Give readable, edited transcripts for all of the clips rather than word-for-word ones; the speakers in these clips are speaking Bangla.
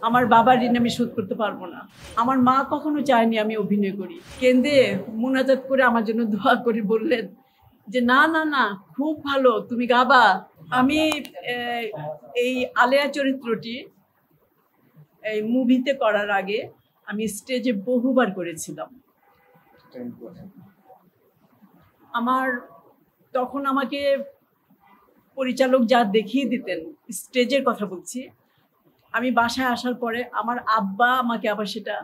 আমার বাবার ঋণ আমি শোধ করতে পারবো না। আমার মা কখনো চায়নি আমি অভিনয় করি। কেঁদে মুনাজাত করে আমার জন্য দোয়া করে বললেন যে না না না, খুব ভালো, তুমি গাবা। আমি এই আলেয়া চরিত্রটি এই মুভিতে করার আগে আমি স্টেজে বহুবার করেছিলাম। আমার তখন আমাকে পরিচালক যা দেখিয়ে দিতেন, স্টেজের কথা বলছি, আমি বাসায় আসার পরে আমার আব্বা আমাকে আবার সেটা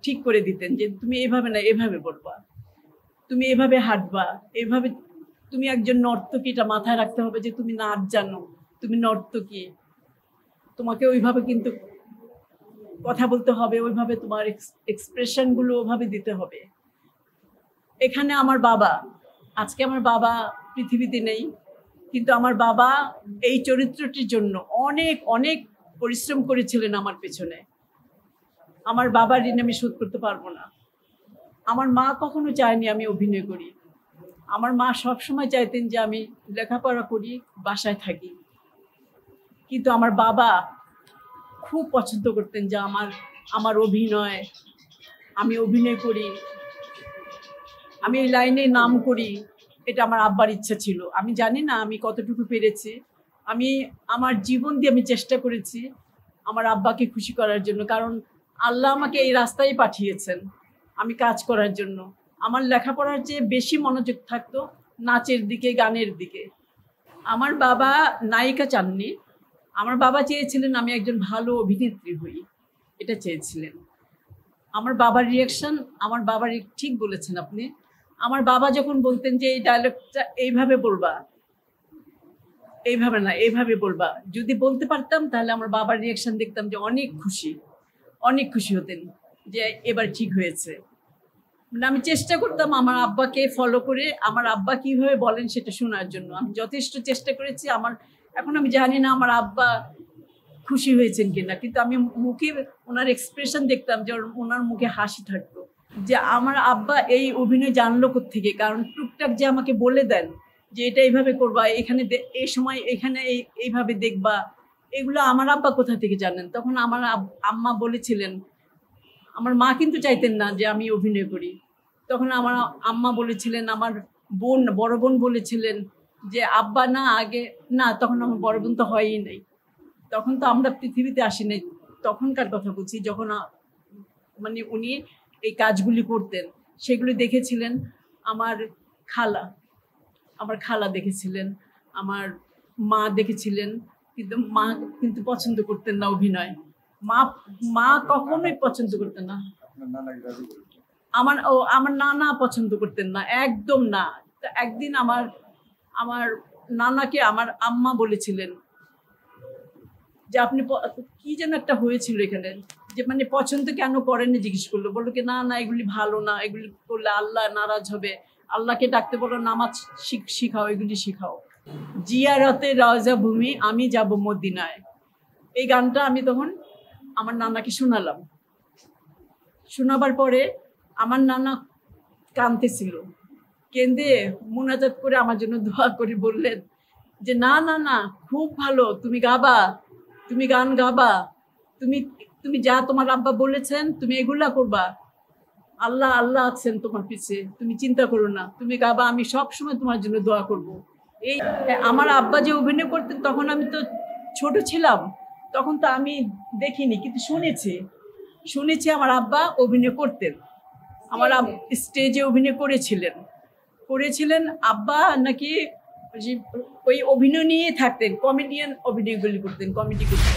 ঠিক করে দিতেন যে তুমি এভাবে না, এভাবে বলবা, তুমি এভাবে হাঁটবা, এভাবে। তুমি একজন নর্তকী, এটা মাথায় রাখতে হবে যে তুমি নাচ জানো, তুমি নর্তকী, তোমাকে ওইভাবে কিন্তু কথা বলতে হবে, ওইভাবে তোমার এক্সপ্রেশনগুলো ওভাবে দিতে হবে। এখানে আমার বাবা, আজকে আমার বাবা পৃথিবীতে নেই, কিন্তু আমার বাবা এই চরিত্রটির জন্য অনেক অনেক পরিশ্রম করেছিলেন আমার পেছনে। আমার বাবার ঋণ আমি শোধ করতে পারবো না। আমার মা কখনো চায়নি আমি অভিনয় করি। আমার মা সবসময় চাইতেন যে আমি লেখাপড়া করি, বাসায় থাকি। কিন্তু আমার বাবা খুব পছন্দ করতেন যে আমার অভিনয়, আমি অভিনয় করি, আমি এই লাইনে নাম করি। এটা আমার আব্বার ইচ্ছা ছিল। আমি জানি না আমি কতটুকু পেরেছি। আমি আমার জীবন দিয়ে আমি চেষ্টা করেছি আমার আব্বাকে খুশি করার জন্য, কারণ আল্লাহ আমাকে এই রাস্তায় পাঠিয়েছেন আমি কাজ করার জন্য। আমার লেখাপড়ার চেয়ে বেশি মনোযোগ থাকতো নাচের দিকে, গানের দিকে। আমার বাবা নায়িকা চাননি, আমার বাবা চেয়েছিলেন আমি একজন ভালো অভিনেত্রী হই, এটা চেয়েছিলেন। আমার বাবার রিয়াকশন, আমার বাবার ঠিক বলেছেন আপনি। আমার বাবা যখন বলতেন যে এই ডায়লগটা এইভাবে বলবা, এইভাবে না, এইভাবে বলবা, যদি বলতে পারতাম তাহলে আমার বাবার রিয়াকশন দেখতাম যে অনেক খুশি, অনেক খুশি হতেন যে এবার ঠিক হয়েছে। মানে আমি চেষ্টা করতাম আমার আব্বাকে ফলো করে আমার আব্বা কিভাবে বলেন সেটা শোনার জন্য। আমি যথেষ্ট চেষ্টা করেছি। এখন আমি জানি না আমার আব্বা খুশি হয়েছেন কিনা, কিন্তু আমি মুখে ওনার এক্সপ্রেশন দেখতাম যে ওনার মুখে হাসি থাকতো যে আমার আব্বা এই অভিনয় জানলো কোত্থেকে। কারণ টুকটাক যে আমাকে বলে দেন যে এটা এইভাবে করবা, এখানে এই সময় এখানে এইভাবে দেখবা, এগুলো আমার আব্বা কোথা থেকে জানেন। তখন আমার আম্মা বলেছিলেন, আমার মা কিন্তু চাইতেন না যে আমি অভিনয় করি। তখন আমার আম্মা বলেছিলেন, আমার বড় বোন বলেছিলেন যে আব্বা না, আগে না, তখন আমার বড় বোন তো হয়ই নাই, তখন তো আমরা পৃথিবীতে আসি নাই। তখনকার কথা বলছি, যখন মানে উনি এই কাজগুলি করতেন সেগুলি দেখেছিলেন আমার খালা, দেখেছিলেন, আমার মা দেখেছিলেন, কিন্তু মা কিন্তু পছন্দ করতেন না অভিনয়। মা কখনোই পছন্দ করতেন না। আমার নানা পছন্দ করতেন না, একদম না। একদিন আমার নানাকে আমার আম্মা বলেছিলেন যে আপনি কি যেন একটা হয়েছিল এখানে, যে মানে পছন্দ কেন করেননি জিজ্ঞেস করলো। বললো কি না না, এগুলি ভালো না, এগুলি করলে আল্লাহ নারাজ হবে, আল্লাহকে ডাকতে বলো, নামাজ শিখাও, এগুলি শিখাও। জিয়ারতে রওজা ভূমি, আমি যাব মদিনায়, এই গানটা আমি তখন আমার নানাকে শোনালাম। শোনাবার পরে আমার নানা কাঁদতেছিল, কেঁদে মুনাজাত করে আমার জন্য দোয়া করে বললেন যে না না না, খুব ভালো, তুমি গাবা, তুমি গান গাবা, তুমি যা তোমার আব্বা বলেছেন তুমি এগুলা করবা, আল্লাহ আল্লাহ আছেন তোমার পিছে, তুমি চিন্তা করো না, তুমি গাবা, আমি সব সময় তোমার জন্য দোয়া করব। এই আমার আব্বা যে অভিনয় করতেন, তখন আমি তো ছোট ছিলাম, তখন তো আমি দেখিনি, কিন্তু শুনেছি আমার আব্বা অভিনয় করতেন। আমার স্টেজে অভিনয় করেছিলেন আব্বা নাকি ওই অভিনয় নিয়ে থাকতেন, কমেডিয়ান অভিনয়গুলি করতেন, কমেডি করতেন।